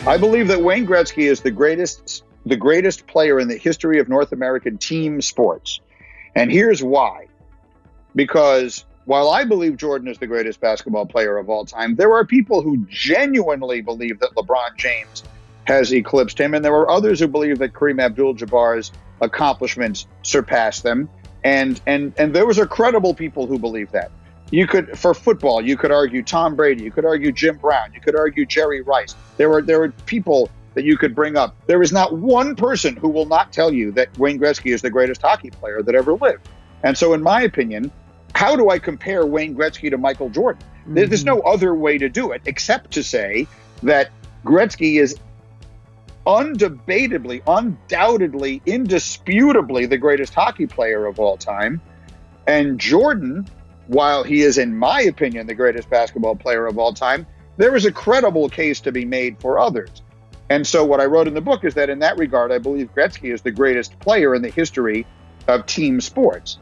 I believe that Wayne Gretzky is the greatest player in the history of North American team sports. And here's why. Because while I believe Jordan is the greatest basketball player of all time, there are people who genuinely believe that LeBron James has eclipsed him, and there are others who believe that Kareem Abdul-Jabbar's accomplishments surpass them. And those are credible people who believe that. For football, you could argue Tom Brady, you could argue Jim Brown, you could argue Jerry Rice. There are people that you could bring up. There is not one person who will not tell you that Wayne Gretzky is the greatest hockey player that ever lived. And so, in my opinion, how do I compare Wayne Gretzky to Michael Jordan? Mm-hmm. There's no other way to do it except to say that Gretzky is undebatably, undoubtedly, indisputably the greatest hockey player of all time. And Jordan, while he is, in my opinion, the greatest basketball player of all time, there is a credible case to be made for others. And so what I wrote in the book is that in that regard, I believe Gretzky is the greatest player in the history of team sports.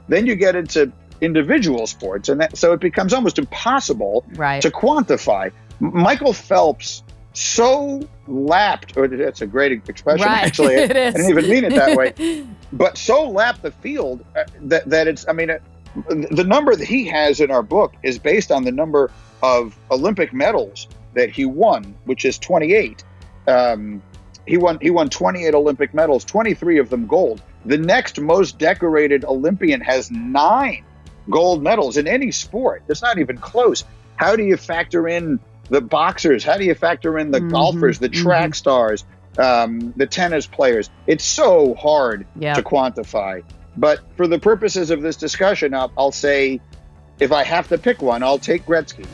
Then you get into individual sports, and so it becomes almost impossible to quantify. Michael Phelps so lapped, or that's a great expression, actually. I didn't even mean it that way, but so lapped the field that it's, I mean, the number that he has in our book is based on the number of Olympic medals that he won, which is 28. He won 28 Olympic medals, 23 of them gold. The next most decorated Olympian has 9 gold medals in any sport. It's not even close. How do you factor in the boxers? How do you factor in the golfers, the track stars, the tennis players? It's so hard to quantify. But for the purposes of this discussion, I'll say, if I have to pick one, I'll take Gretzky.